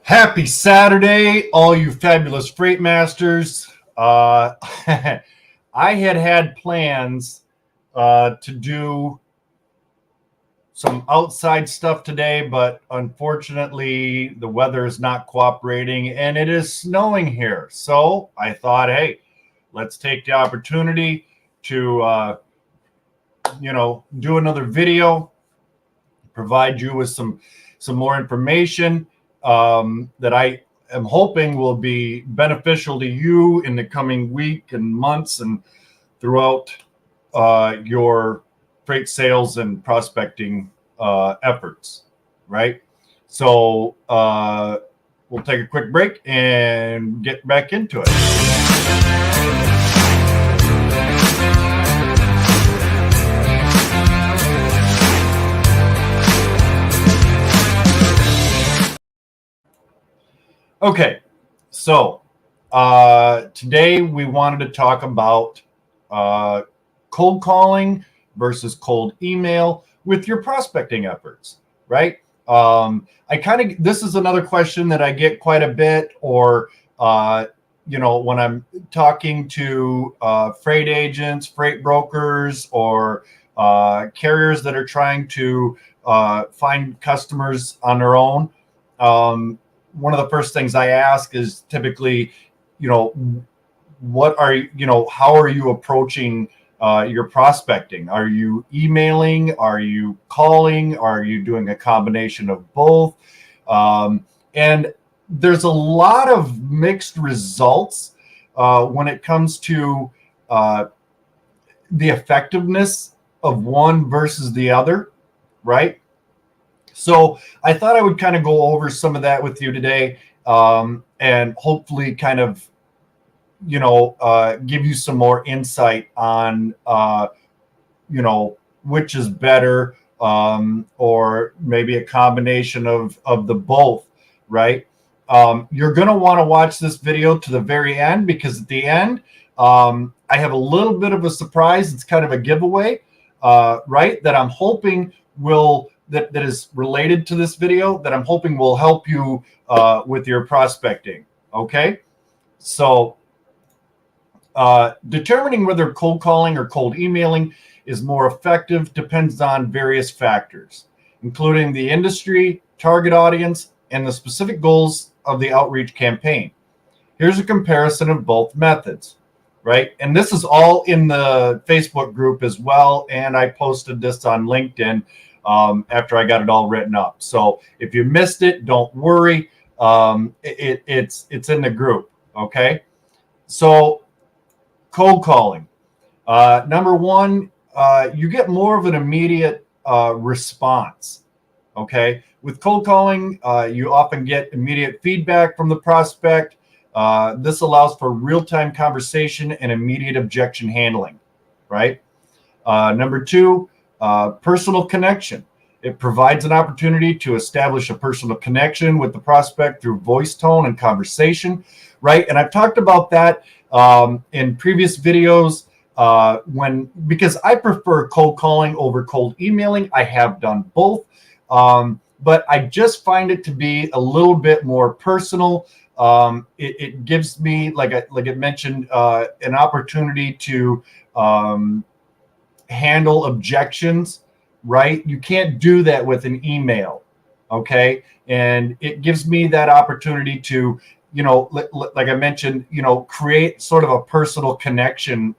Happy Saturday, all you fabulous freight masters. I had plans to do some outside stuff today, but unfortunately, the weather is not cooperating and it is snowing here. So I thought, hey, let's take the opportunity to, do another video, provide you with some more information that I am hoping will be beneficial to you in the coming week and months and throughout your freight sales and prospecting efforts, right? So we'll take a quick break and get back into it. Okay, so today we wanted to talk about cold calling versus cold email with your prospecting efforts, right? This is another question that I get quite a bit, or when I'm talking to freight agents, freight brokers, or carriers that are trying to find customers on their own. One of the first things I ask is typically, how are you approaching your prospecting? Are you emailing? Are you calling? Are you doing a combination of both? And there's a lot of mixed results when it comes to the effectiveness of one versus the other, right? So I thought I would kind of go over some of that with you today, and hopefully kind of, give you some more insight on, which is better, or maybe a combination of the both, right? You're going to want to watch this video to the very end, because at the end, I have a little bit of a surprise. It's kind of a giveaway, right? That I'm hoping that is related to this video, that I'm hoping will help you with your prospecting. Okay, so determining whether cold calling or cold emailing is more effective depends on various factors, including the industry, target audience, and the specific goals of the outreach campaign. Here's a comparison of both methods, right? And this is all in the Facebook group as well, and I posted this on LinkedIn after I got it all written up. So if you missed it, don't worry. It's in the group. Okay. So cold calling. Number one, you get more of an immediate response. Okay. With cold calling, you often get immediate feedback from the prospect. This allows for real-time conversation and immediate objection handling, right? Number two, personal connection. It provides an opportunity to establish a personal connection with the prospect through voice tone and conversation, right? And I've talked about that in previous videos because I prefer cold calling over cold emailing. I have done both, but I just find it to be a little bit more personal. It gives me, like it mentioned, an opportunity to handle objections, right? You can't do that with an email, okay? And it gives me that opportunity to, like I mentioned, create sort of a personal connection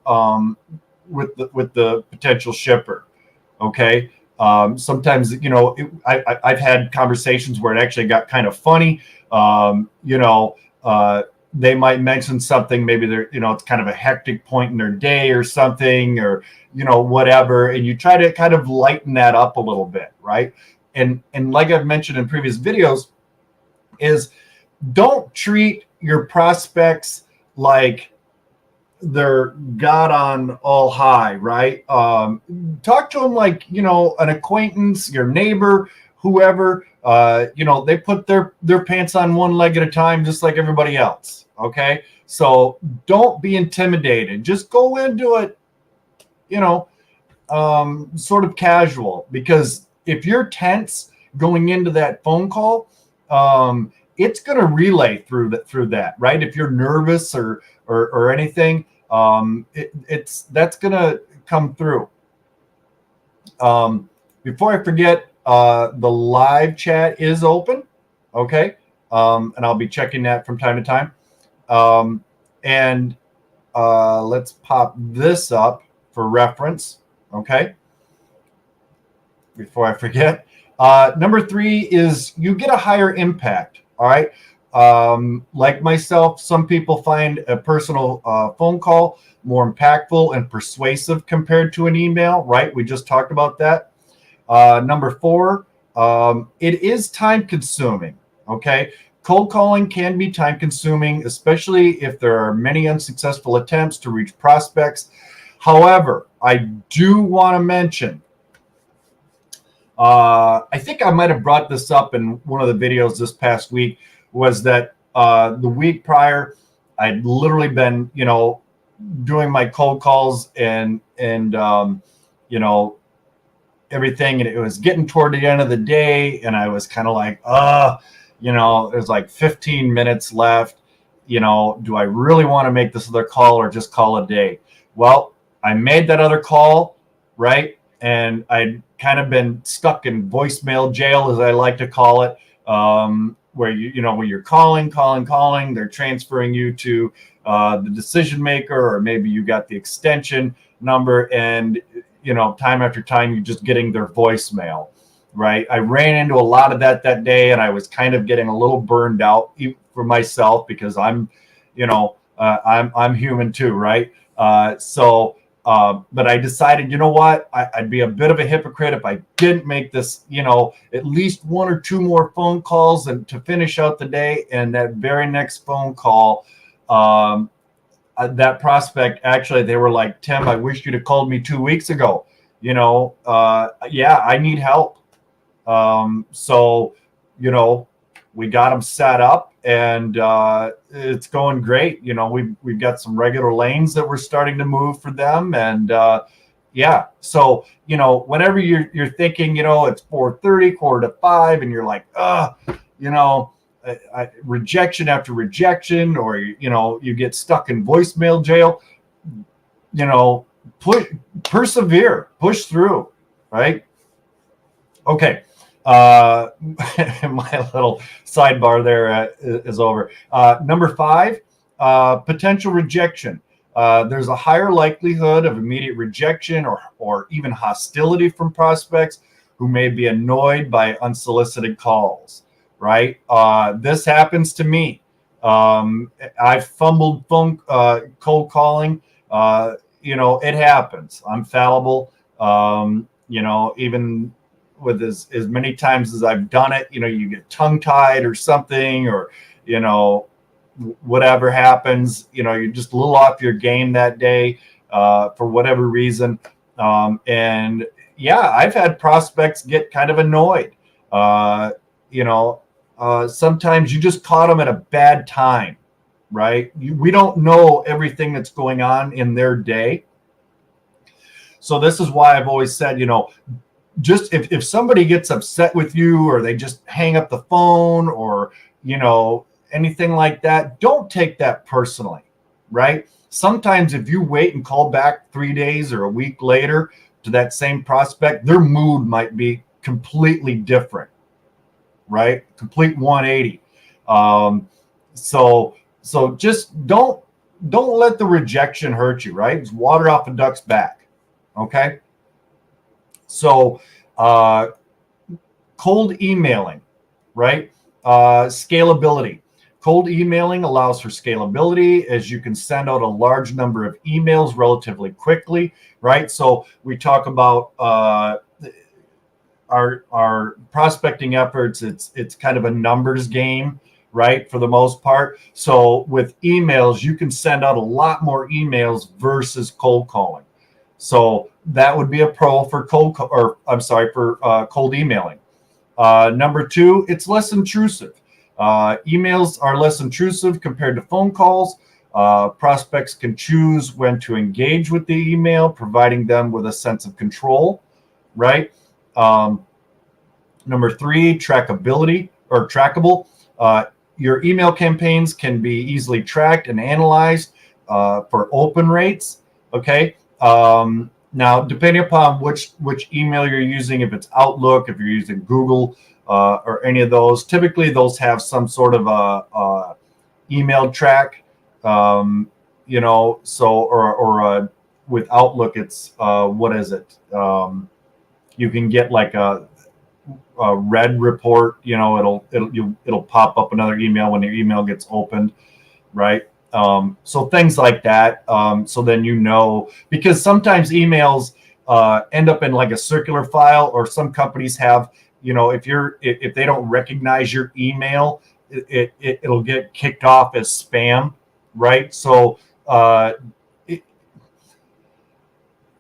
with the potential shipper, okay? Sometimes, I've had conversations where it actually got kind of funny. They might mention something, maybe they're, it's kind of a hectic point in their day or something, or, whatever. And you try to kind of lighten that up a little bit, right? And like I've mentioned in previous videos, is don't treat your prospects like they're God on all high, right? Talk to them like, an acquaintance, your neighbor, whoever. They put their pants on one leg at a time, just like everybody else. Okay. So don't be intimidated. Just go into it, sort of casual, because if you're tense going into that phone call, it's going to relay through that, right? If you're nervous or anything, that's going to come through. Before I forget, the live chat is open, okay, and I'll be checking that from time to time. And let's pop this up for reference, okay, before I forget. Number 3 is you get a higher impact, all right? Like myself, some people find a personal phone call more impactful and persuasive compared to an email, right? We just talked about that. Number 4, it is time consuming, okay? Cold calling can be time consuming, especially if there are many unsuccessful attempts to reach prospects. However, I do want to mention, I think I might have brought this up in one of the videos this past week, was that the week prior, I'd literally been, doing my cold calls and everything, and it was getting toward the end of the day, and I was kind of like, there's like 15 minutes left. Do I really want to make this other call or just call a day? Well, I made that other call, right? And I'd kind of been stuck in voicemail jail, as I like to call it, where when you're calling, they're transferring you to the decision maker, or maybe you got the extension number, and time after time you're just getting their voicemail, right? I ran into a lot of that day, and I was kind of getting a little burned out for myself, because I'm human too, right? But I decided, you know what, I'd be a bit of a hypocrite if I didn't make this, at least 1 or 2 more phone calls and to finish out the day. And that very next phone call, that prospect, actually, they were like, Tim, I wish you'd have called me 2 weeks ago. Yeah, I need help. So, we got them set up, and it's going great. We've got some regular lanes that we're starting to move for them, and yeah. So whenever you're thinking, it's 4:30, 4:45, and you're like, rejection after rejection, or you get stuck in voicemail jail, persevere, push through, right? Okay. My little sidebar there is over. Number 5, potential rejection. There's a higher likelihood of immediate rejection or even hostility from prospects who may be annoyed by unsolicited calls, right? This happens to me. I've fumbled cold calling. It happens. I'm fallible. Even with as many times as I've done it, you get tongue tied or something, or, whatever happens, you're just a little off your game that day, for whatever reason. And yeah, I've had prospects get kind of annoyed. Sometimes you just caught them at a bad time, right? We don't know everything that's going on in their day. So this is why I've always said, just if somebody gets upset with you, or they just hang up the phone, or anything like that, don't take that personally, right? Sometimes if you wait and call back 3 days or a week later to that same prospect, their mood might be completely different, right? Complete 180. So just don't let the rejection hurt you, right? It's water off a duck's back. Okay. So, cold emailing, right? Scalability. Cold emailing allows for scalability, as you can send out a large number of emails relatively quickly, right? So we talk about our prospecting efforts. It's kind of a numbers game, right? For the most part. So with emails, you can send out a lot more emails versus cold calling. So that would be a pro for cold emailing. Number 2, it's less intrusive. Emails are less intrusive compared to phone calls. Prospects can choose when to engage with the email, providing them with a sense of control, right? Number 3, trackability or trackable. Your email campaigns can be easily tracked and analyzed for open rates. Okay. Now, depending upon which email you're using, if it's Outlook, if you're using Google or any of those, typically those have some sort of a email track. You know, so or with Outlook, it's what is it? You can get like a red report. You know, it'll pop up another email when your email gets opened, right? So things like that. So then you know, because sometimes emails end up in like a circular file, or some companies have, you know, if they don't recognize your email, it'll get kicked off as spam, right? So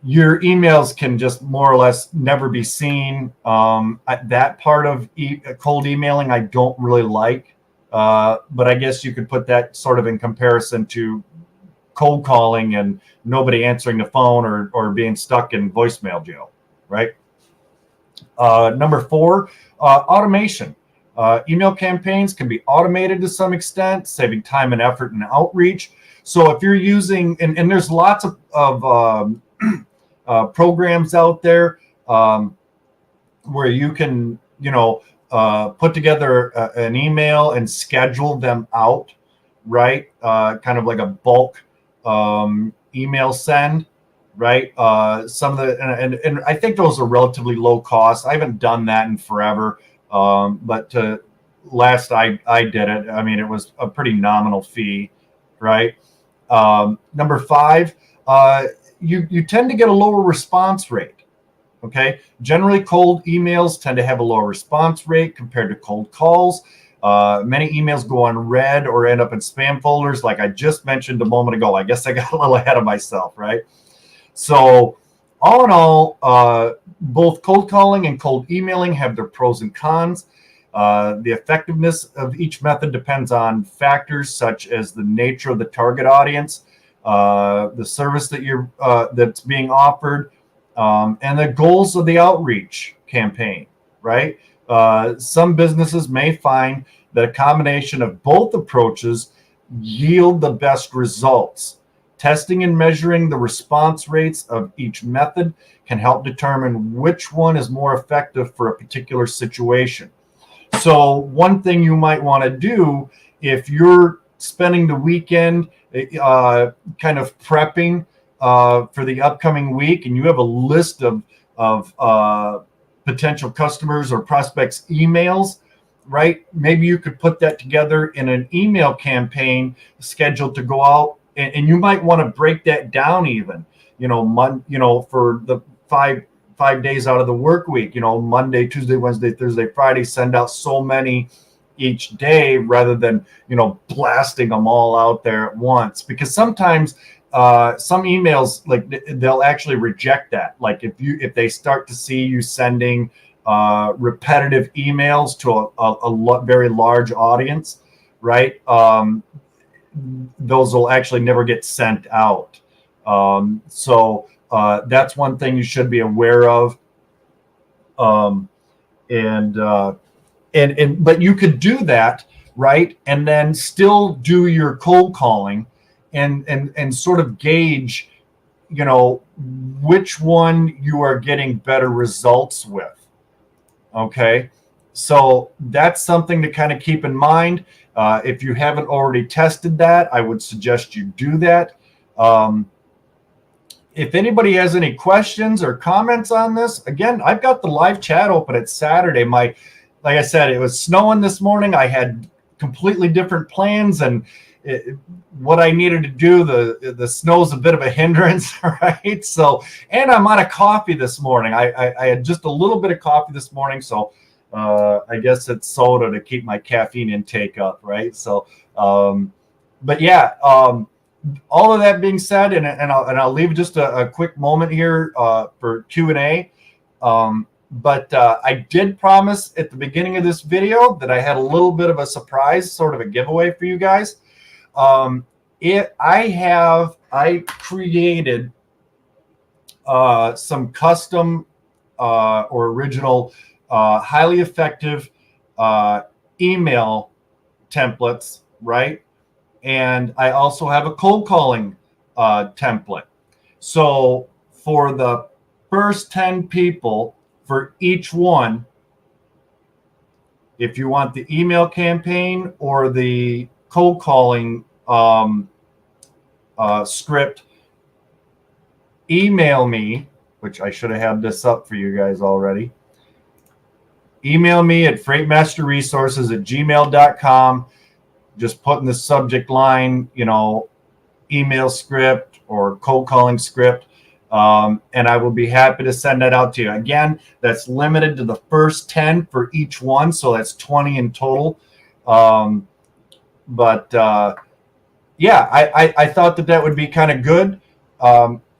your emails can just more or less never be seen. That part of cold emailing I don't really like, but I guess you could put that sort of in comparison to cold calling and nobody answering the phone, or being stuck in voicemail jail, right? Number 4, automation. Email campaigns can be automated to some extent, saving time and effort in outreach. So if you're using, and there's lots of programs out there where you can, you know, put together an email and schedule them out, right? Kind of like a bulk email send, right? Some of the, and I think those are relatively low cost. I haven't done that in forever, but last I did it, I mean, it was a pretty nominal fee, right? Number 5, you tend to get a lower response rate. Okay. Generally, cold emails tend to have a lower response rate compared to cold calls. Many emails go unread or end up in spam folders, like I just mentioned a moment ago. I guess I got a little ahead of myself, right? So all in all, both cold calling and cold emailing have their pros and cons. The effectiveness of each method depends on factors such as the nature of the target audience, the service that that's being offered, and the goals of the outreach campaign, right? Some businesses may find that a combination of both approaches yield the best results. Testing and measuring the response rates of each method can help determine which one is more effective for a particular situation. So one thing you might want to do if you're spending the weekend kind of prepping for the upcoming week, and you have a list of potential customers or prospects emails, right? Maybe you could put that together in an email campaign scheduled to go out, and you might want to break that down even, for the five days out of the work week, Monday, Tuesday, Wednesday, Thursday, Friday, send out so many each day rather than, blasting them all out there at once. Because sometimes some emails, like, they'll actually reject that. Like if they start to see you sending repetitive emails to a very large audience, right? Those will actually never get sent out. So that's one thing you should be aware of. But you could do that, right? And then still do your cold calling and sort of gauge, which one you are getting better results with. Okay. So that's something to kind of keep in mind. If you haven't already tested that, I would suggest you do that. If anybody has any questions or comments on this, again, I've got the live chat open. It's Saturday. Like I said, it was snowing this morning. I had completely different plans, and what I needed to do, the snow's a bit of a hindrance, right? So, and I'm out of coffee this morning. I had just a little bit of coffee this morning, so I guess it's soda to keep my caffeine intake up, right? So, but yeah, all of that being said, and I'll leave just a quick moment here for Q&A. But I did promise at the beginning of this video that I had a little bit of a surprise, sort of a giveaway for you guys. I created some custom or original highly effective email templates, right? And I also have a cold calling template. So for the first 10 people, for each one, if you want the email campaign or the cold calling script, email me, which I should have had this up for you guys already. Email me at freightmasterresources@gmail.com. Just put in the subject line, email script or cold calling script. And I will be happy to send that out to you. Again, that's limited to the first 10 for each one. So that's 20 in total. Yeah, I thought that would be kind of good.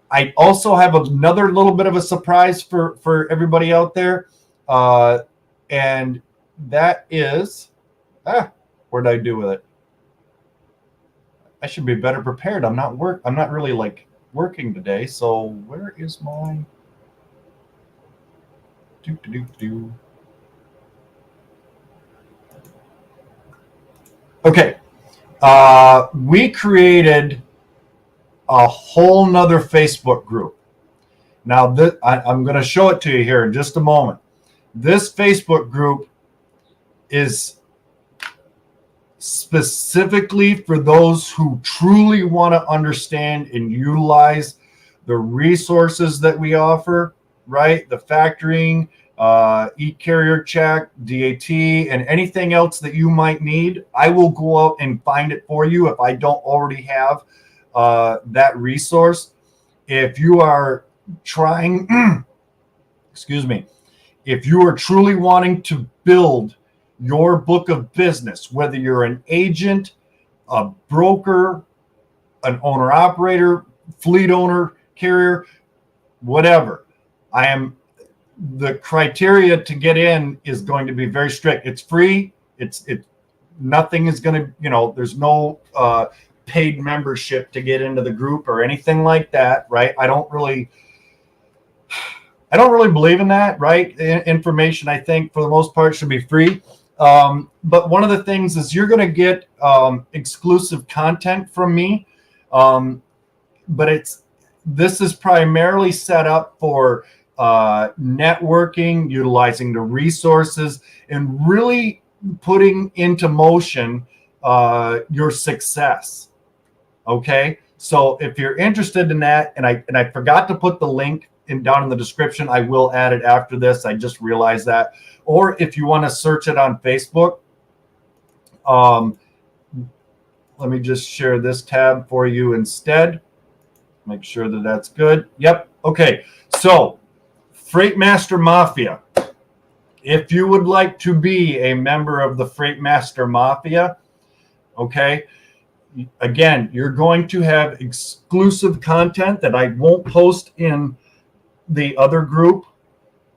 I also have another little bit of a surprise for everybody out there. And that is, what did I do with it? I should be better prepared. I'm not really working today. So where is my Okay. We created a whole nother Facebook group. Now I'm going to show it to you here in just a moment. This Facebook group is specifically for those who truly want to understand and utilize the resources that we offer, right? The factoring, eCarrierCheck, DAT, and anything else that you might need. I will go out and find it for you if I don't already have that resource. If you are trying, excuse me, if you are truly wanting to build your book of business, whether you're an agent, a broker, an owner operator, fleet owner, carrier, whatever, the criteria to get in is going to be very strict. It's free. Nothing is going to, there's no paid membership to get into the group or anything like that, right? I don't really believe in that, right? Information, I think, for the most part, should be free. But one of the things is you're going to get exclusive content from me. But this is primarily set up for networking, utilizing the resources, and really putting into motion your success. Okay, so if you're interested in that, and I forgot to put the link down in the description, I will add it after this. I just realized that. Or if you want to search it on Facebook, let me just share this tab for you instead. Make sure that that's good. Yep. Okay. So, Freightmaster Mafia. If you would like to be a member of the Freightmaster Mafia, okay, again, you're going to have exclusive content that I won't post in the other group,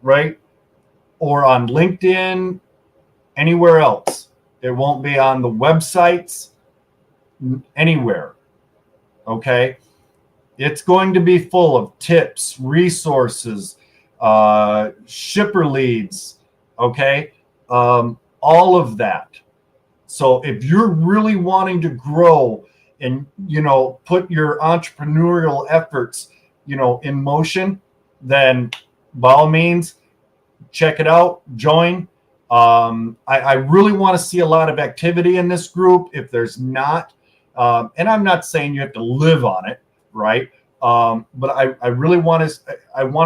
right? Or on LinkedIn, anywhere else. It won't be on the websites, anywhere. Okay? It's going to be full of tips, resources, shipper leads, okay? All of that. So if you're really wanting to grow and, put your entrepreneurial efforts, in motion, then by all means, check it out, join. I really want to see a lot of activity in this group. If there's not, and I'm not saying you have to live on it, right? But I really want it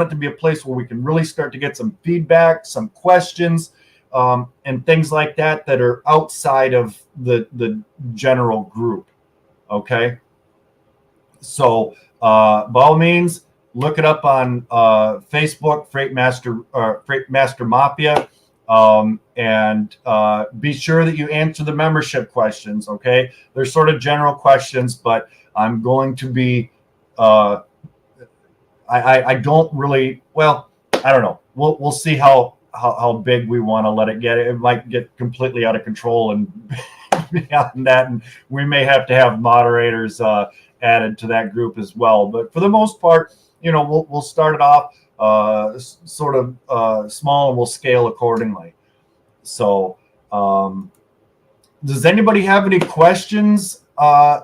to be a place where we can really start to get some feedback, some questions, and things like that are outside of the general group. Okay. So by all means, look it up on Facebook, Freightmaster Mafia, and be sure that you answer the membership questions. Okay, they're sort of general questions, but I'm going to be. I don't really. Well, I don't know. We'll see how big we want to let it get. It might get completely out of control and beyond that, and we may have to have moderators added to that group as well. But for the most part, we'll start it off sort of small, and we'll scale accordingly. So Does anybody have any questions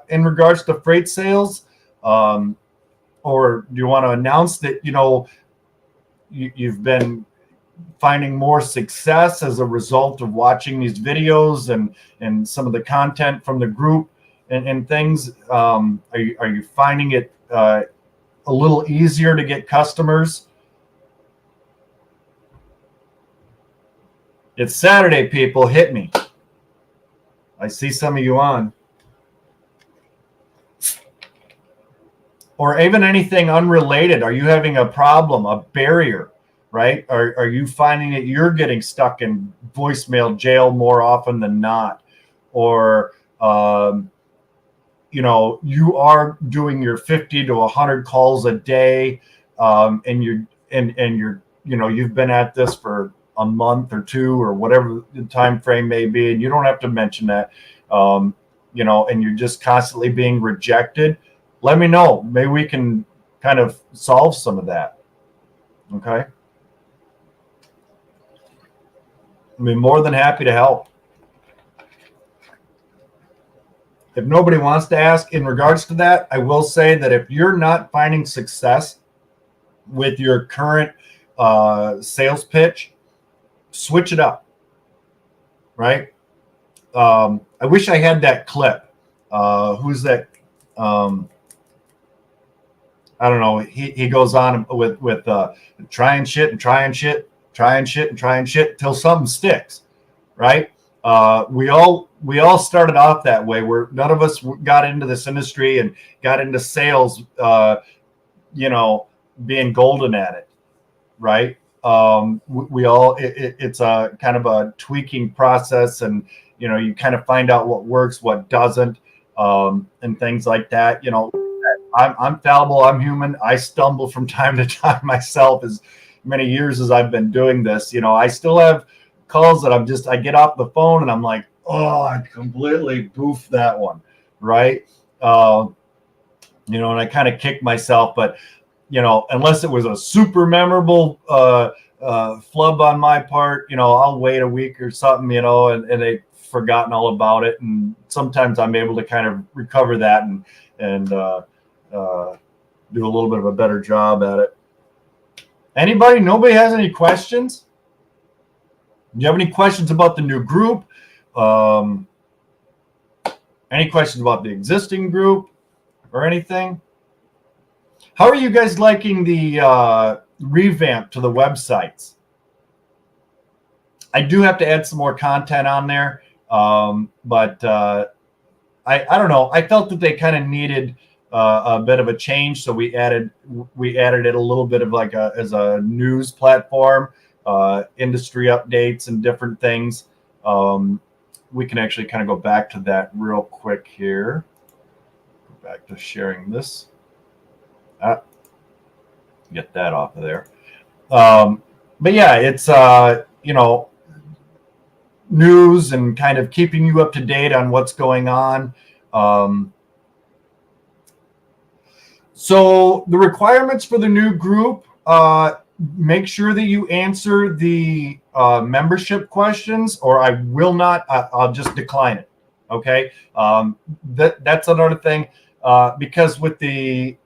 in regards to freight sales? Or do you want to announce that, you've been finding more success as a result of watching these videos and some of the content from the group and things? Are you finding it a little easier to get customers? It's Saturday, people. Hit me. I see some of you on. Or even anything unrelated. Are you having a problem, a barrier, right? Are you finding that you're getting stuck in voicemail jail more often than not? Or, you are doing your 50 to 100 calls a day, and you've been at this for a month or two or whatever the time frame may be, and you don't have to mention that, and you're just constantly being rejected. Let me know. Maybe we can kind of solve some of that. Okay. I'd be more than happy to help. If nobody wants to ask in regards to that, I will say that if you're not finding success with your current sales pitch, switch it up, right? I wish I had that clip. Who's that? I don't know. He goes on with trying shit and trying shit, trying shit and trying shit till something sticks, right? We all started off that way, where none of us got into this industry and got into sales, being golden at it, right? We all it's a kind of a tweaking process, and you kind of find out what works, what doesn't, and things like that. I'm fallible. I'm human. I stumble from time to time myself. As many years as I've been doing this, I still have calls that I get off the phone and I'm like, oh, I completely boofed that one, right? And I kind of kick myself, but unless it was a super memorable flub on my part, I'll wait a week or something, and they've forgotten all about it. And sometimes I'm able to kind of recover that and do a little bit of a better job at it. Nobody has any questions? Do you have any questions about the new group? Any questions about the existing group or anything? How are you guys liking the revamp to the websites? I do have to add some more content on there, but I don't know. I felt that they kind of needed a bit of a change, so we added it a little bit of as a news platform, industry updates and different things. We can actually kind of go back to that real quick here. Go back to sharing this. Get that off of there. But yeah, it's news and kind of keeping you up to date on what's going on. So the requirements for the new group, make sure that you answer the membership questions, or I will not. I'll just decline it. Okay. That's another thing, because with the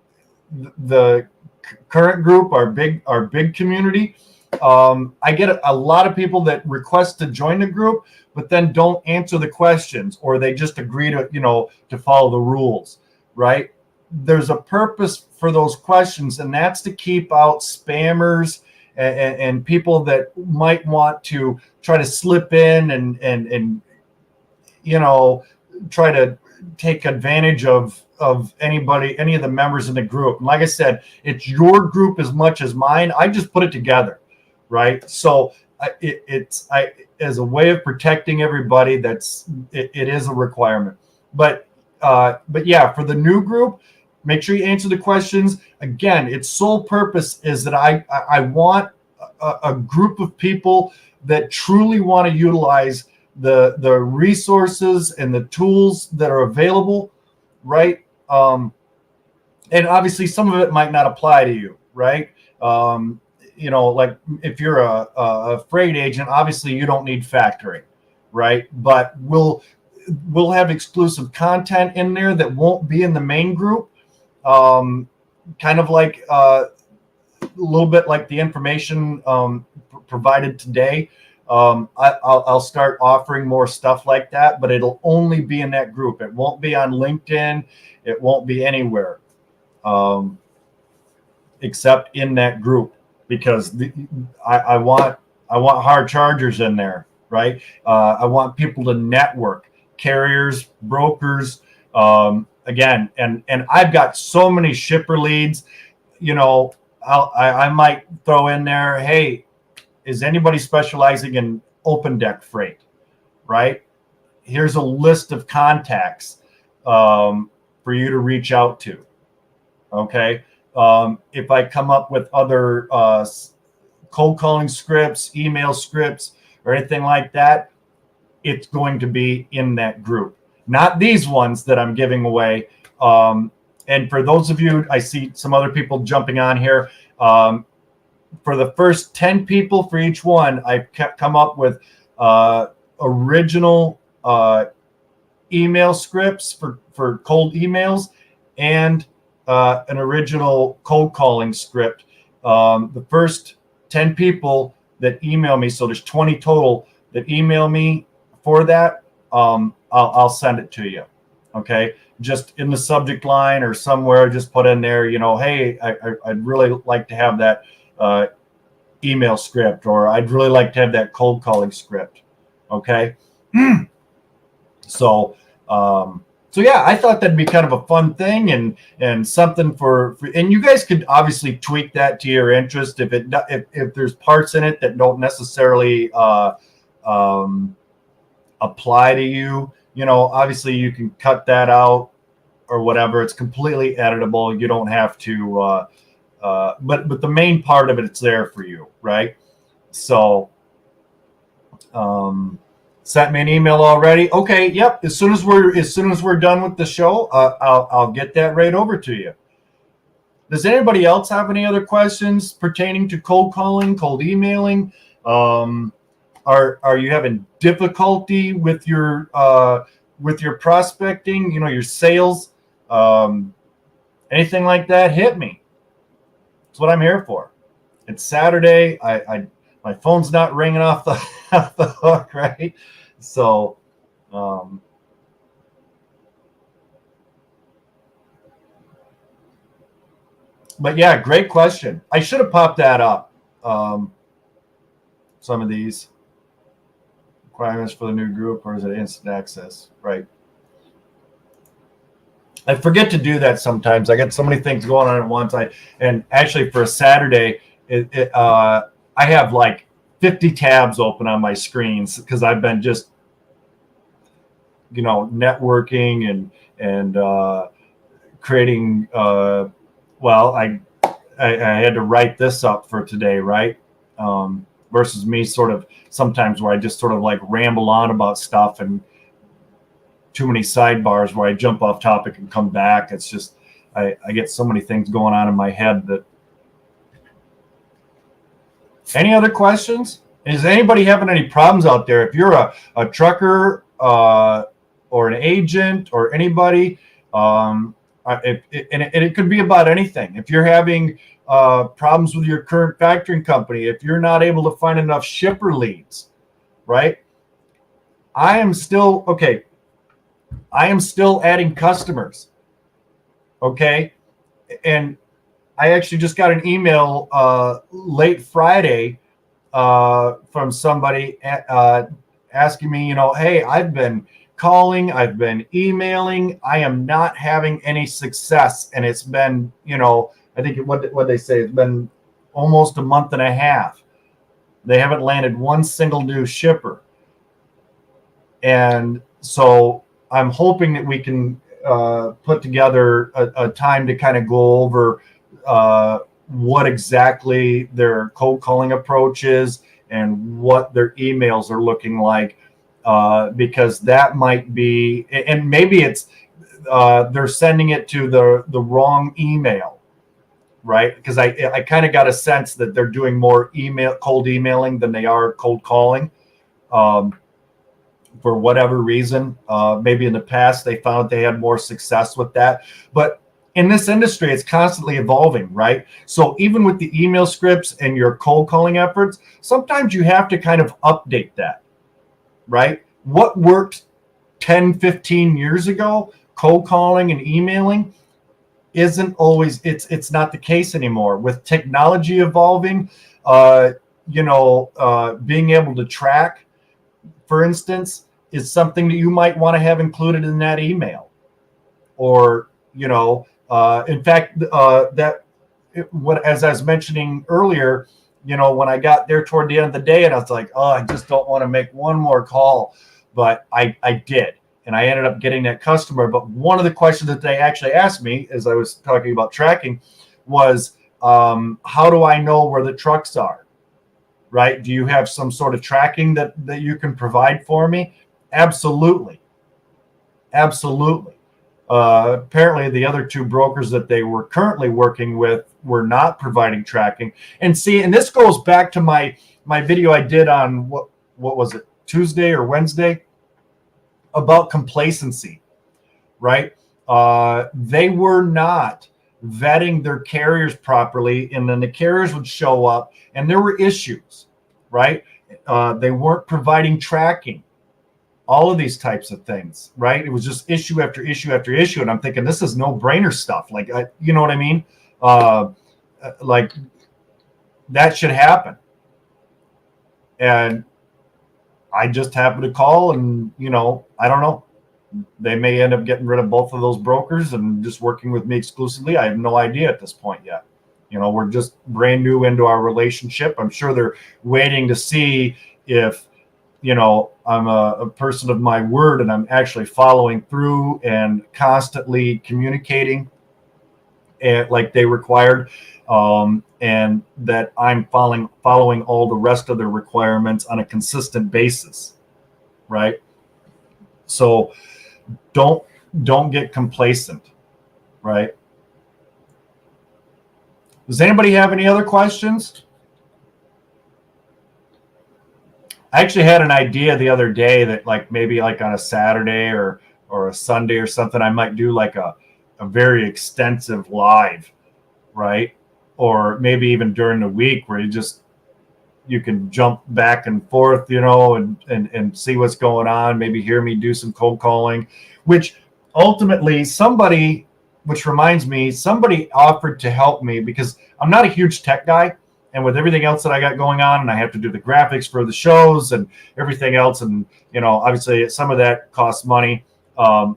current group, our big community, I get a lot of people that request to join the group, but then don't answer the questions, or they just agree to follow the rules, right? There's a purpose for those questions, and that's to keep out spammers and people that might want to try to slip in and try to take advantage of any of the members in the group. And like I said, it's your group as much as mine. I just put it together, right? So it's as a way of protecting everybody. It is a requirement. But yeah, for the new group, make sure you answer the questions. Again, its sole purpose is that I want a group of people that truly want to utilize the resources and the tools that are available, right? And obviously some of it might not apply to you, right? Like if you're a freight agent, obviously you don't need factoring, right? But we'll have exclusive content in there that won't be in the main group. Kind of like a little bit like the information provided today. I'll start offering more stuff like that, but it'll only be in that group. It won't be on LinkedIn. It won't be anywhere except in that group, because I want hard chargers in there, right? I want people to network, carriers, brokers, again, and I've got so many shipper leads. I might throw in there, hey, is anybody specializing in open deck freight, right? Here's a list of contacts for you to reach out to. Okay. If I come up with other cold calling scripts, email scripts, or anything like that, it's going to be in that group, not these ones that I'm giving away. And for those of you, I see some other people jumping on here. For the first 10 people for each one, I've come up with original email scripts for cold emails and an original cold calling script. The first 10 people that email me, so there's 20 total that email me for that, I'll send it to you. Okay, just in the subject line or somewhere, just put in there, hey, I'd really like to have that email script, or I'd really like to have that cold calling script. Okay. So yeah, I thought that'd be kind of a fun thing and something for and you guys could obviously tweak that to your interest if there's parts in it that don't necessarily apply to you. Obviously you can cut that out or whatever. It's completely editable. You don't have to but the main part of it's there for you, right? So sent me an email already. Okay, yep. As soon as we're done with the show, I'll get that right over to you. Does anybody else have any other questions pertaining to cold calling, cold emailing? Are you having difficulty with your prospecting? Your sales, anything like that? Hit me. That's what I'm here for. It's Saturday. My phone's not ringing off the hook, right? So, but yeah, great question. I should have popped that up. Some of these requirements for the new group, or is it instant access? Right. I forget to do that sometimes. I got so many things going on at once. And actually for a Saturday, I have like 50 tabs open on my screens because I've been just, networking and creating. Well, I had to write this up for today, right? Versus me sort of sometimes where I just sort of like ramble on about stuff and too many sidebars where I jump off topic and come back. It's just I get so many things going on in my head that. Any other questions? Is anybody having any problems out there? If you're a trucker or an agent or anybody, and it could be about anything. If you're having problems with your current factoring company, if you're not able to find enough shipper leads, right? I am still adding customers. Okay. And I actually just got an email late Friday from somebody asking me, hey, I've been calling, I've been emailing, I am not having any success. And it's been, I think what they say, it's been almost a month and a half. They haven't landed one single new shipper. And so I'm hoping that we can put together a time to kind of go over what exactly their cold calling approach is and what their emails are looking like, because that might be, and maybe it's they're sending it to the wrong email, right? Because I kind of got a sense that they're doing more cold emailing than they are cold calling. for whatever reason. Maybe in the past they found they had more success with that. But in this industry, it's constantly evolving, right? So even with the email scripts and your cold calling efforts, sometimes you have to kind of update that, right? What worked 10, 15 years ago, cold calling and emailing, isn't always, it's not the case anymore. With technology evolving, being able to track, for instance, is something that you might want to have included in that email. Or, in fact, as I was mentioning earlier, when I got there toward the end of the day and I was like, oh, I just don't want to make one more call. But I did. And I ended up getting that customer. But one of the questions that they actually asked me as I was talking about tracking was, how do I know where the trucks are? Right? Do you have some sort of tracking that you can provide for me? Absolutely. Absolutely. Apparently, the other two brokers that they were currently working with were not providing tracking. And this goes back to my video I did on what was it, Tuesday or Wednesday, about complacency, right? They were not vetting their carriers properly, and then the carriers would show up and there were issues, right? They weren't providing tracking, all of these types of things, right? It was just issue after issue after issue. And I'm thinking, this is no-brainer stuff. Like, you know what I mean? Like, that should happen. And I just happened to call and, I don't know. They may end up getting rid of both of those brokers and just working with me exclusively. I have no idea at this point yet. We're just brand new into our relationship. I'm sure they're waiting to see if, I'm a person of my word and I'm actually following through and constantly communicating and like they required, and that I'm following all the rest of their requirements on a consistent basis, right? So don't get complacent, right? Does anybody have any other questions? I actually had an idea the other day that maybe on a Saturday or a Sunday or something, I might do like a very extensive live, right? Or maybe even during the week where you can jump back and forth, and see what's going on, maybe hear me do some cold calling, which ultimately somebody offered to help me because I'm not a huge tech guy. And with everything else that I got going on, and I have to do the graphics for the shows and everything else, and obviously some of that costs money. I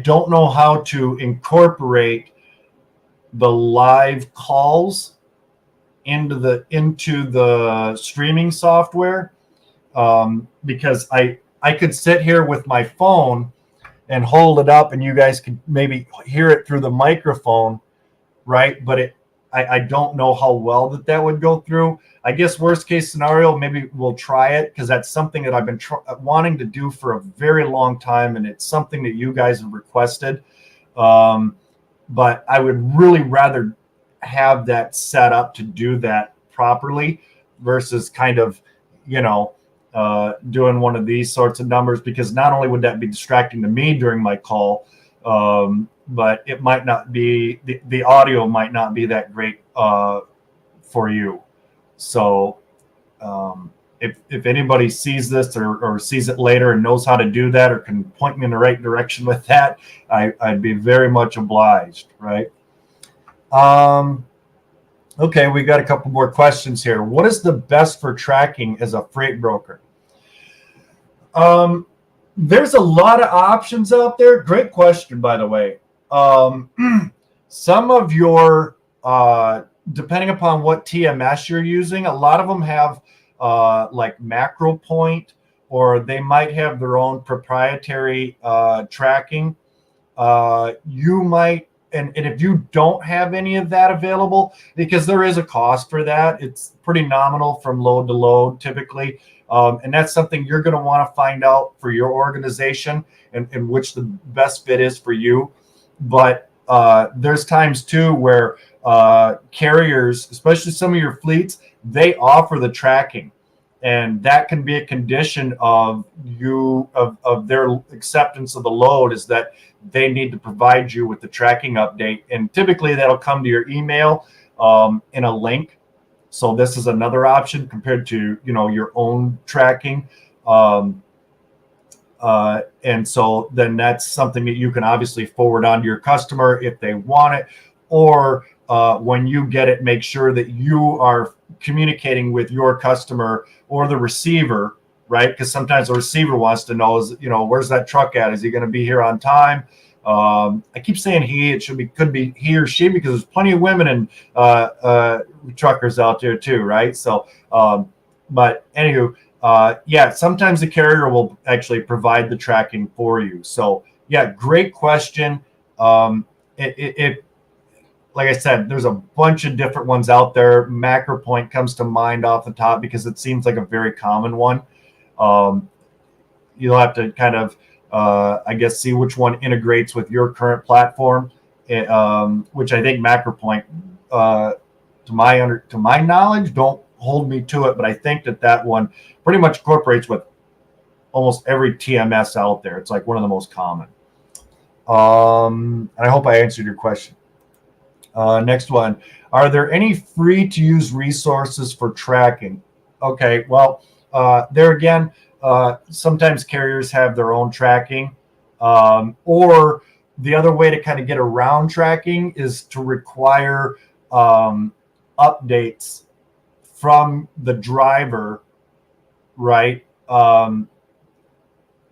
don't know how to incorporate the live calls into the streaming software, because I could sit here with my phone and hold it up and you guys could maybe hear it through the microphone, right? But I don't know how well that would go through. I guess worst case scenario, maybe we'll try it because that's something that I've been wanting to do for a very long time, and it's something that you guys have requested. But I would really rather have that set up to do that properly versus kind of, doing one of these sorts of numbers, because not only would that be distracting to me during my call, but it might not be, the audio might not be that great for you. So if anybody sees this or sees it later and knows how to do that or can point me in the right direction with that, I'd be very much obliged, right? Okay, we got a couple more questions here. What is the best for tracking as a freight broker? There's a lot of options out there. Great question, by the way. Some of your, depending upon what TMS you're using, a lot of them have like Macro Point, or they might have their own proprietary tracking. You might, and if you don't have any of that available, because there is a cost for that, it's pretty nominal from load to load typically. And that's something you're going to want to find out for your organization and which the best fit is for you. But there's times too where carriers, especially some of your fleets, they offer the tracking, and that can be a condition of their acceptance of the load, is that they need to provide you with the tracking update, and typically that'll come to your email in a link. So this is another option compared to your own tracking. And so then that's something that you can obviously forward on to your customer if they want it, or when you get it, make sure that you are communicating with your customer or the receiver, right? Because sometimes the receiver wants to know, where's that truck at? Is he going to be here on time? I keep saying he, could be he or she, because there's plenty of women and truckers out there too, right? So, but anywho, yeah, sometimes the carrier will actually provide the tracking for you. So yeah, great question. It like I said, there's a bunch of different ones out there. MacroPoint comes to mind off the top because it seems like a very common one. You'll have to kind of, I guess, see which one integrates with your current platform, which I think MacroPoint, to my knowledge, don't hold me to it, but I think that one pretty much incorporates with almost every TMS out there. It's like one of the most common. And I hope I answered your question. Next one. Are there any free to use resources for tracking? Okay, well, there again, sometimes carriers have their own tracking, or the other way to kind of get around tracking is to require updates from the driver, right?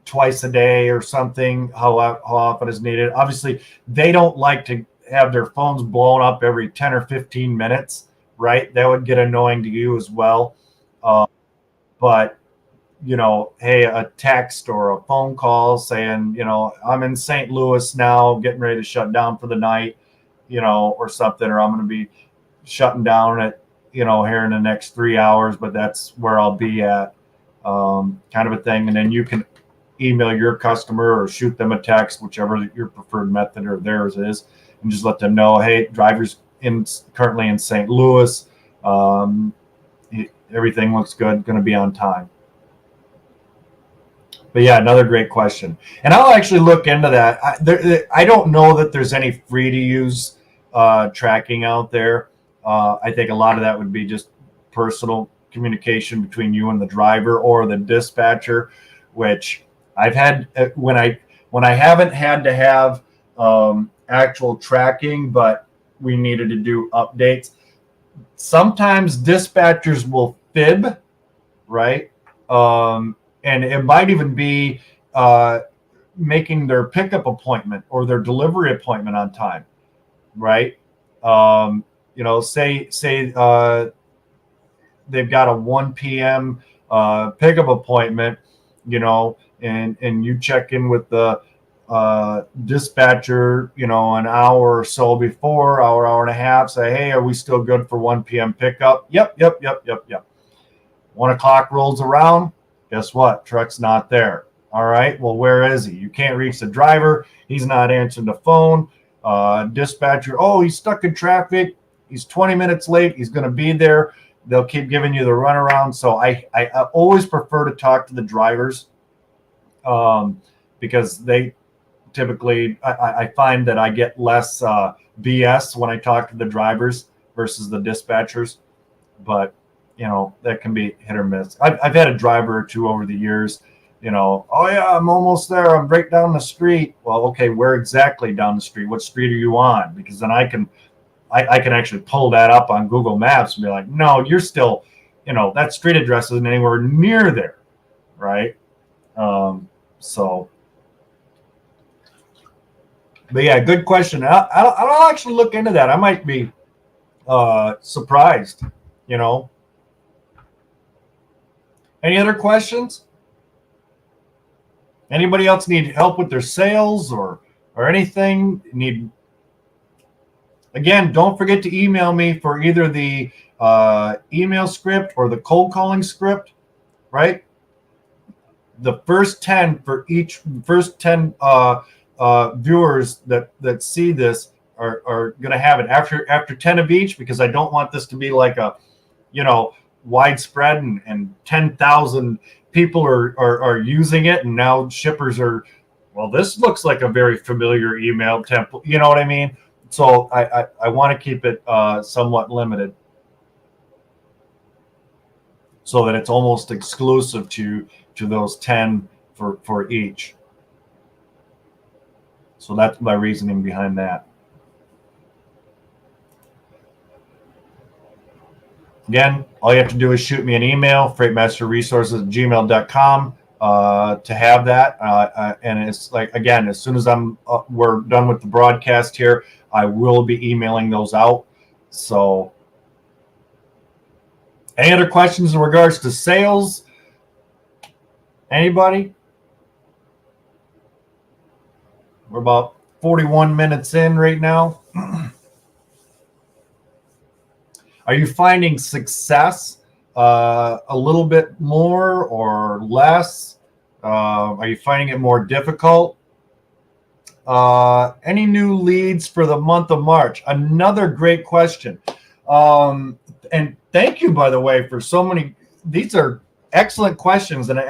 Twice a day or something, how often is needed. Obviously, they don't like to have their phones blown up every 10 or 15 minutes, right? That would get annoying to you as well. But, hey, a text or a phone call saying, I'm in St. Louis now, getting ready to shut down for the night, or something, or I'm going to be shutting down at, here in the next 3 hours, but that's where I'll be at, kind of a thing. And then you can email your customer or shoot them a text, whichever your preferred method or theirs is, and just let them know, hey, driver's currently in St. Louis. Everything looks good, going to be on time. But yeah, another great question. And I'll actually look into that. I don't know that there's any free to use tracking out there. I think a lot of that would be just personal communication between you and the driver or the dispatcher, which I've had when I haven't had to have actual tracking, but we needed to do updates. Sometimes dispatchers will fib, right? And it might even be making their pickup appointment or their delivery appointment on time, right? Say they've got a 1 p.m. Pickup appointment, and you check in with the dispatcher, an hour or so before, hour and a half, say, hey, are we still good for 1 p.m. pickup? Yep. 1 o'clock rolls around. Guess what? Truck's not there. All right. Well, where is he? You can't reach the driver. He's not answering the phone. Dispatcher, oh, he's stuck in traffic. He's 20 minutes late. He's going to be there. They'll keep giving you the runaround. So I always prefer to talk to the drivers, because they typically, I find that I get less BS when I talk to the drivers versus the dispatchers. But, that can be hit or miss. I've had a driver or two over the years, oh yeah, I'm almost there. I'm right down the street. Well, okay, where exactly down the street? What street are you on? Because then I can actually pull that up on Google Maps and be like, no, you're still, that street address isn't anywhere near there, right? So, but yeah, good question. I'll actually look into that. I might be surprised, Any other questions? Anybody else need help with their sales or anything? Again, don't forget to email me for either the email script or the cold calling script, right? The first 10 viewers that see this are going to have it after 10 of each, because I don't want this to be like a, widespread and 10,000 people are using it, and now shippers are, well, this looks like a very familiar email template. You know what I mean? So I want to keep it somewhat limited, so that it's almost exclusive to those 10 for each. So that's my reasoning behind that. Again, all you have to do is shoot me an email, freightmasterresources@gmail.com, to have that. And it's like, again, as soon as we're done with the broadcast here, I will be emailing those out. So any other questions in regards to sales? Anybody? We're about 41 minutes in right now. Are you finding success a little bit more or less? Are you finding it more difficult? Any new leads for the month of March? Another great question. And thank you, by the way, for so many. These are excellent questions. And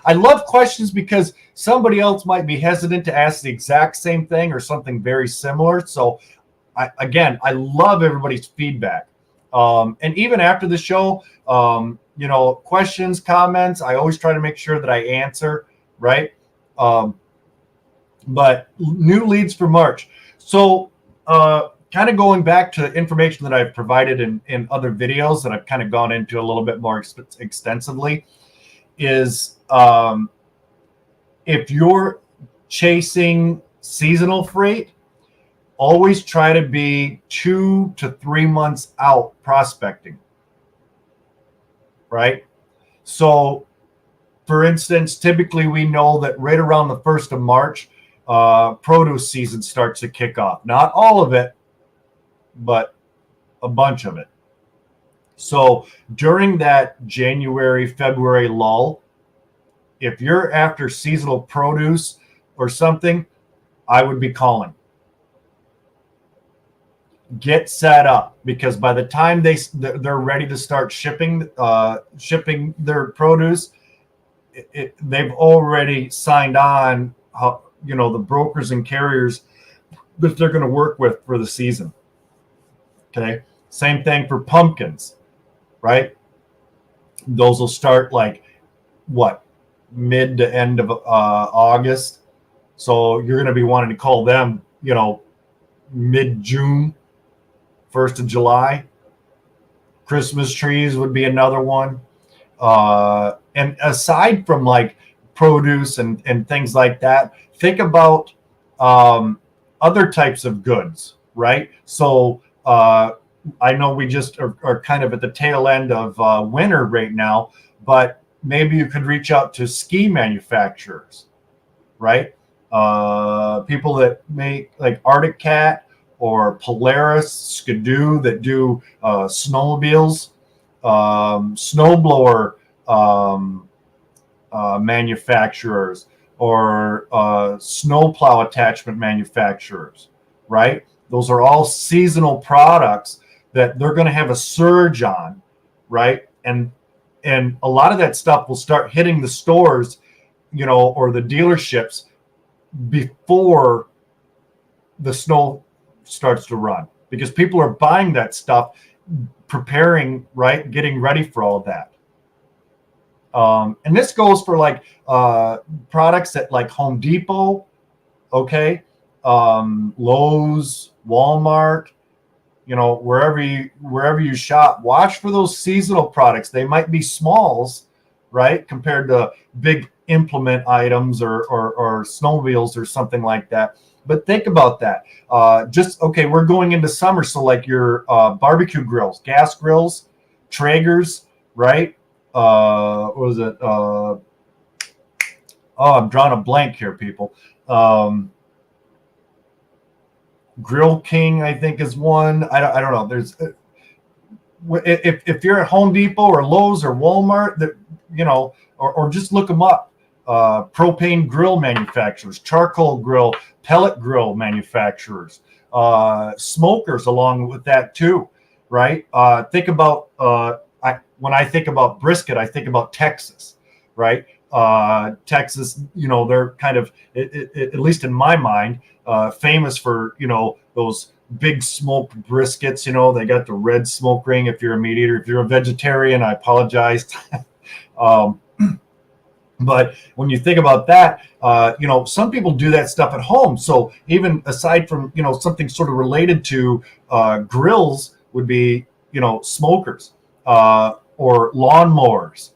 I love questions because somebody else might be hesitant to ask the exact same thing or something very similar. So, I love everybody's feedback. And even after the show, questions, comments, I always try to make sure that I answer, right? But new leads for March. So kind of going back to information that I've provided in other videos that I've kind of gone into a little bit more extensively is if you're chasing seasonal freight, always try to be 2 to 3 months out prospecting, right? So, for instance, typically we know that right around the 1st of March, produce season starts to kick off. Not all of it, but a bunch of it. So during that January, February lull, if you're after seasonal produce or something, I would be calling. Get set up, because by the time they're ready to start shipping their produce, they've already signed on, the brokers and carriers that they're going to work with for the season. Okay, same thing for pumpkins, right? Those will start like mid to end of August. So you're going to be wanting to call them, mid-June, 1st of July. Christmas trees would be another one. And aside from like produce and things like that, think about other types of goods, right? So I know we just are kind of at the tail end of winter right now, but maybe you could reach out to ski manufacturers, right? People that make like Arctic Cat or Polaris, Skidoo, that do snowmobiles, snowblower manufacturers, or snowplow attachment manufacturers, right? Those are all seasonal products that they're going to have a surge on, right? And a lot of that stuff will start hitting the stores, or the dealerships before the snow starts to run, because people are buying that stuff, preparing, right, getting ready for all of that. And this goes for like products at like Home Depot, okay, Lowe's, Walmart, wherever you shop. Watch for those seasonal products. They might be smalls, right, compared to big implement items or snowmobiles or something like that. But think about that. We're going into summer, so like your barbecue grills, gas grills, Traegers, right? What was it? I'm drawing a blank here, people. Grill King, I think, is one. I don't know. There's if you're at Home Depot or Lowe's or Walmart, that or just look them up. Propane grill manufacturers, charcoal grill, pellet grill manufacturers, smokers along with that too, right? Think about when I think about brisket, I think about Texas, right? Texas, they're kind of, at least in my mind, famous for, those big smoked briskets. They got the red smoke ring. If you're a meat eater, if you're a vegetarian, I apologize. But when you think about that, some people do that stuff at home. So even aside from, something sort of related to grills would be, smokers or lawnmowers,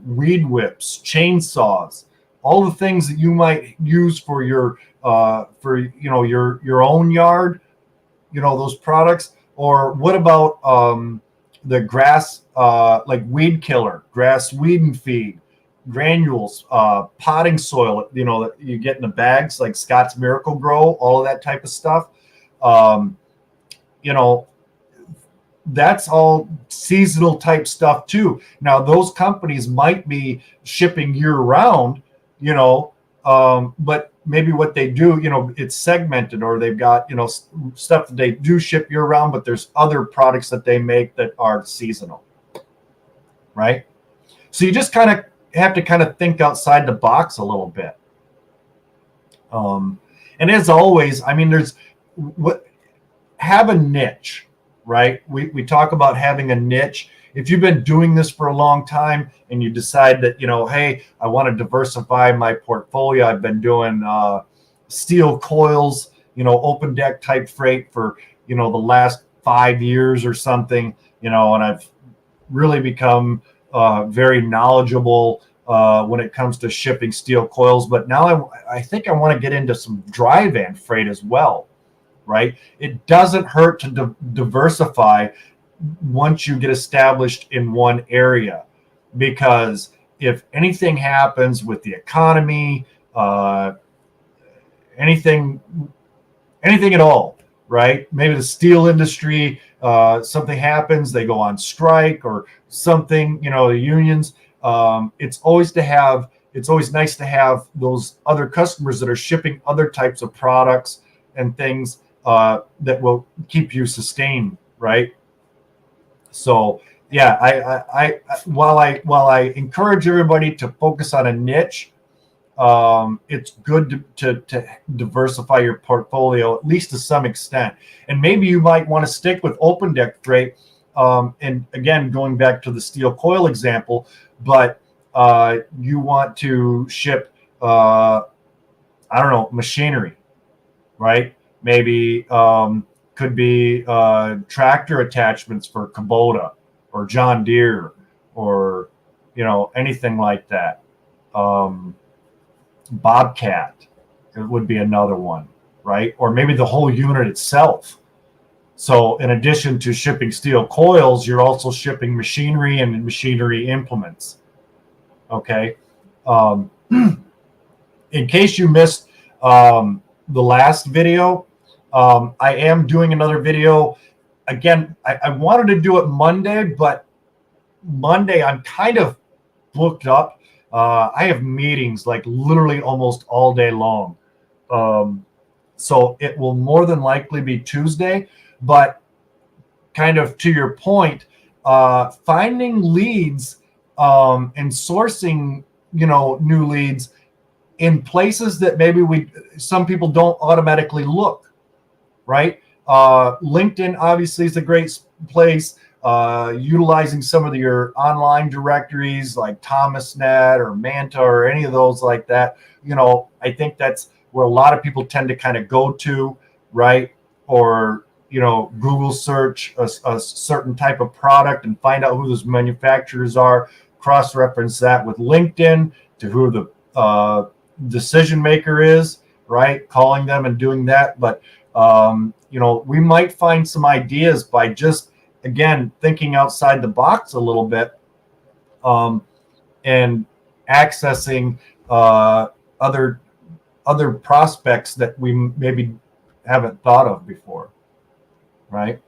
weed whips, chainsaws, all the things that you might use for your your own yard, those products. Or what about the grass, like weed killer, grass weed and feed, granules, potting soil, that you get in the bags like Scott's Miracle Grow, all of that type of stuff. That's all seasonal type stuff too. Now those companies might be shipping year round, but maybe what they do, it's segmented, or they've got, stuff that they do ship year round, but there's other products that they make that are seasonal, right? So you just kind of have to kind of think outside the box a little bit. And as always, I mean, have a niche, right? We talk about having a niche. If you've been doing this for a long time and you decide that, hey, I want to diversify my portfolio. I've been doing steel coils, open deck type freight for, the last 5 years or something, and I've really become very knowledgeable when it comes to shipping steel coils. But now I think I want to get into some dry van freight as well, right? It doesn't hurt to diversify once you get established in one area, because if anything happens with the economy, anything at all, right? Maybe the steel industry, something happens, they go on strike or something, the unions. It's always nice to have those other customers that are shipping other types of products and things that will keep you sustained, right? So yeah, I while I encourage everybody to focus on a niche, it's good to diversify your portfolio, at least to some extent. And maybe you might want to stick with open deck freight. And again, going back to the steel coil example, but you want to ship, machinery, right? Maybe could be tractor attachments for Kubota or John Deere, or anything like that. Bobcat, it would be another one, right? Or maybe the whole unit itself. So in addition to shipping steel coils, you're also shipping machinery and machinery implements. Okay. In case you missed the last video, I am doing another video. Again, I wanted to do it Monday, but Monday I'm kind of booked up. I have meetings like literally almost all day long. So it will more than likely be Tuesday. But kind of to your point, finding leads and sourcing, new leads in places that maybe some people don't automatically look, right? LinkedIn obviously is a great place. Utilizing some of your online directories like ThomasNet or Manta or any of those like that, I think that's where a lot of people tend to kind of go to, right? Or Google search a certain type of product and find out who those manufacturers are, cross-reference that with LinkedIn to who the decision maker is, right? Calling them and doing that. But, we might find some ideas by just, again, thinking outside the box a little bit, and accessing other prospects that we maybe haven't thought of before. Right.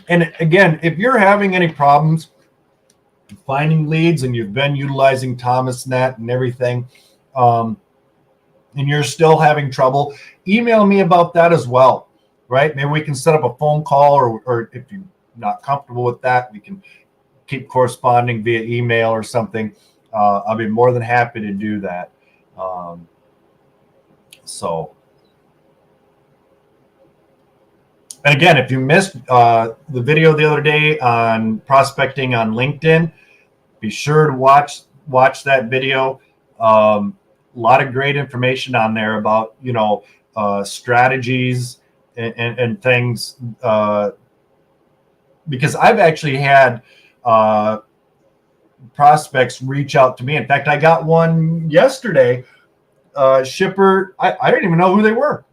And again, if you're having any problems finding leads and you've been utilizing ThomasNet and everything, and you're still having trouble, email me about that as well, right? Maybe we can set up a phone call, or if you're not comfortable with that, we can keep corresponding via email or something. I'll be more than happy to do that. And again, if you missed the video the other day on prospecting on LinkedIn, be sure to watch that video. A lot of great information on there about strategies and things. Because I've actually had prospects reach out to me. In fact, I got one yesterday. Shipper, I didn't even know who they were.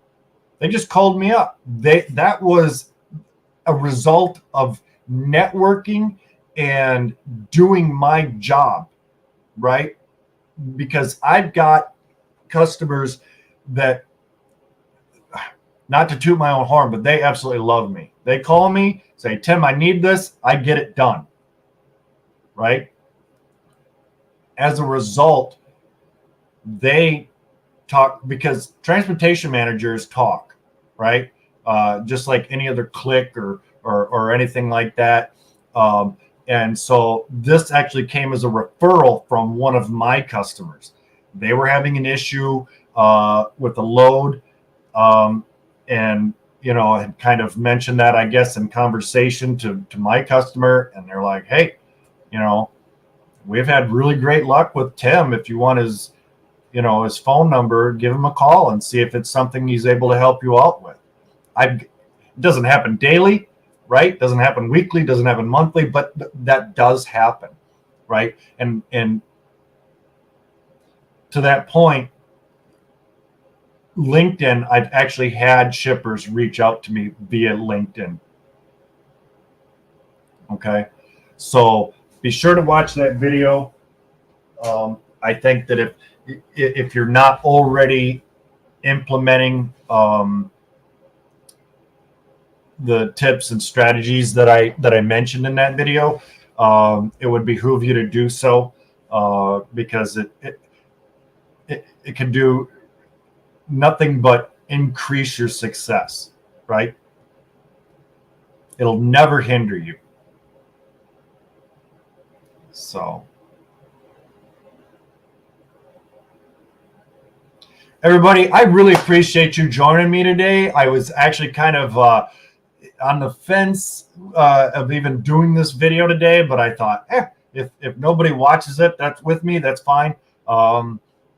They just called me up. That was a result of networking and doing my job, right? Because I've got customers that, not to toot my own horn, but they absolutely love me. They call me, say, Tim, I need this. I get it done, right? As a result, they talk, because transportation managers talk, right? Just like any other click or anything like that. And so this actually came as a referral from one of my customers. They were having an issue with a load, and had kind of mentioned that, I guess, in conversation to my customer, and they're like, hey, we've had really great luck with Tim. If you want his phone number, give him a call and see if it's something he's able to help you out with. It doesn't happen daily, right? Doesn't happen weekly, doesn't happen monthly, but that does happen, right? And to that point, LinkedIn, I've actually had shippers reach out to me via LinkedIn. Okay, so be sure to watch that video. I think that if you're not already implementing the tips and strategies that I mentioned in that video, it would behoove you to do so, because it can do nothing but increase your success, right? It'll never hinder you. So everybody, I really appreciate you joining me today. I was actually kind of on the fence of even doing this video today, but I thought, if nobody watches it, that's with me, that's fine.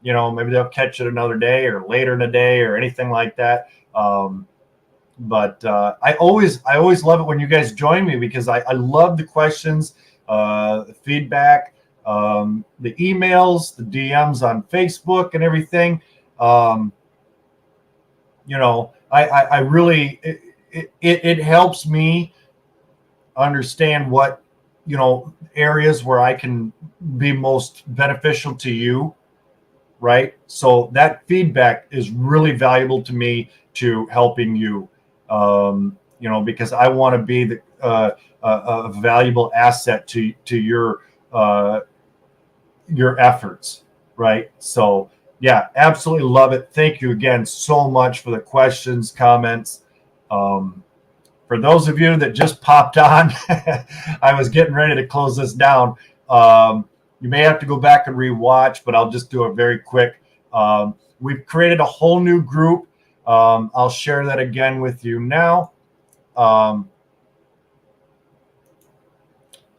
Maybe they'll catch it another day or later in the day or anything like that. But I always love it when you guys join me, because I love the questions, the feedback, the emails, the DMs on Facebook and everything. I really, it helps me understand what, areas where I can be most beneficial to you, right? So that feedback is really valuable to me to helping you, because I want to be a valuable asset to your efforts, right? So yeah, absolutely love it. Thank you again so much for the questions, comments. For those of you that just popped on, I was getting ready to close this down. You may have to go back and rewatch, but I'll just do it very quick. We've created a whole new group. I'll share that again with you now.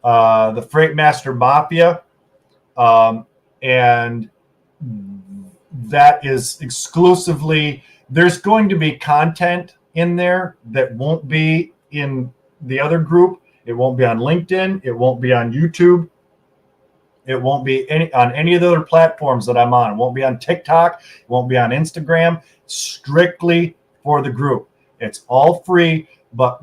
The Freight Master Mafia, and that is exclusively, there's going to be content in there that won't be in the other group. It won't be on LinkedIn. It won't be on YouTube. It won't be on any of the other platforms that I'm on. It won't be on TikTok. It won't be on Instagram. Strictly for the group. It's all free, but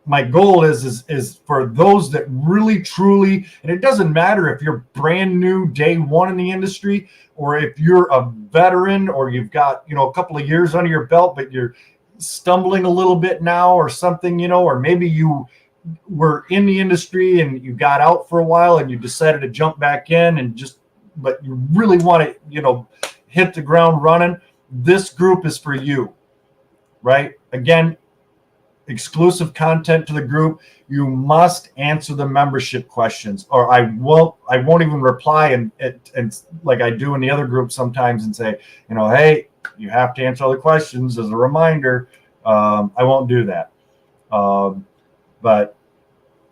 my goal is for those that really truly, and it doesn't matter if you're brand new day one in the industry, or if you're a veteran, or you've got a couple of years under your belt, but you're stumbling a little bit now or something, or maybe you were in the industry and you got out for a while and you decided to jump back in but you really want to hit the ground running, this group is for you, right? Again, exclusive content to the group. You must answer the membership questions, or I won't even reply and like I do in the other group sometimes and say, hey, you have to answer all the questions as a reminder. I won't do that. But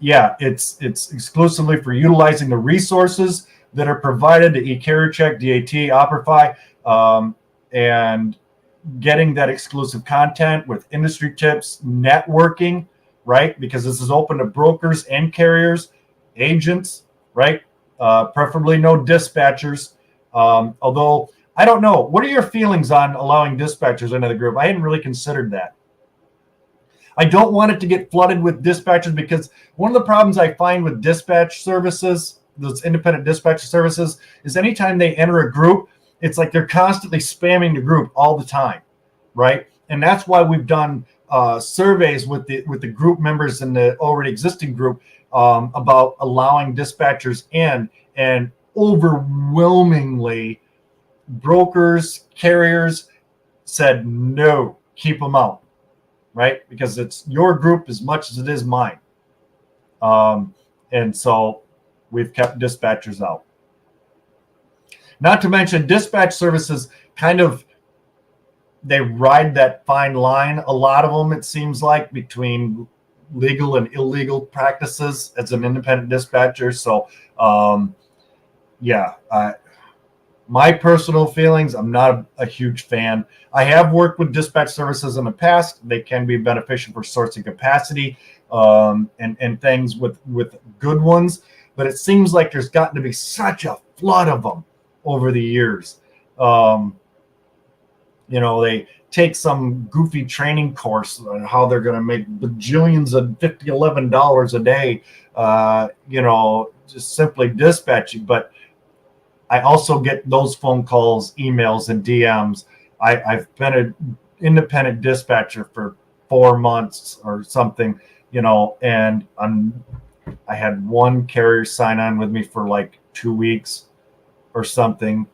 yeah, it's exclusively for utilizing the resources that are provided to eCarrierCheck, DAT, Operfi, and getting that exclusive content with industry tips, networking, right? Because this is open to brokers and carriers, agents, right? Preferably no dispatchers. Although I don't know, what are your feelings on allowing dispatchers into the group? I hadn't really considered that. I don't want it to get flooded with dispatchers, because one of the problems I find with dispatch services, those independent dispatch services, is anytime they enter a group, it's like they're constantly spamming the group all the time, right? And that's why we've done surveys with the group members in the already existing group about allowing dispatchers in, and overwhelmingly brokers, carriers said no, keep them out, right? Because it's your group as much as it is mine. And so we've kept dispatchers out. Not to mention, dispatch services they ride that fine line, a lot of them, it seems like, between legal and illegal practices as an independent dispatcher. So yeah, my personal feelings, I'm not a huge fan. I have worked with dispatch services in the past. They can be beneficial for sourcing capacity and things with good ones, but it seems like there's gotten to be such a flood of them over the years. They take some goofy training course on how they're going to make bajillions of $11 a day, just simply dispatching. But I also get those phone calls, emails, and DMs. I've been an independent dispatcher for 4 months or something, and I had one carrier sign on with me for like 2 weeks or something.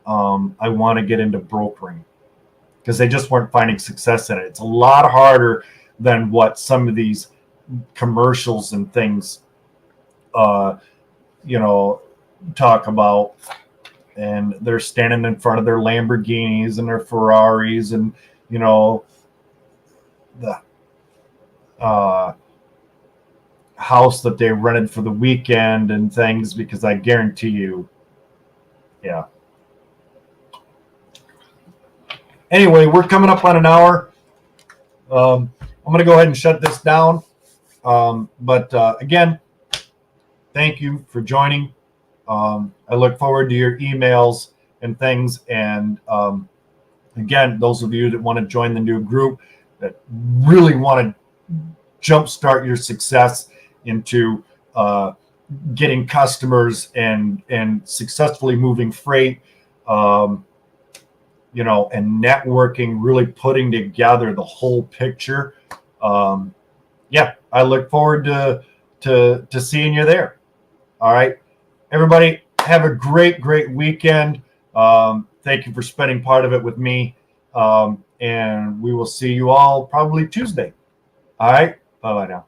I want to get into brokering because they just weren't finding success in it. It's a lot harder than what some of these commercials and things, talk about. And they're standing in front of their Lamborghinis and their Ferraris and, the house that they rented for the weekend and things, because I guarantee you, yeah. Anyway, we're coming up on an hour. I'm going to go ahead and shut this down. But again, thank you for joining. I look forward to your emails and things. And again, those of you that want to join the new group, that really want to jumpstart your success into getting customers and successfully moving freight, and networking, really putting together the whole picture. Yeah, I look forward to seeing you there. All right, everybody, have a great weekend. Thank you for spending part of it with me. And we will see you all probably Tuesday. All right, bye-bye now.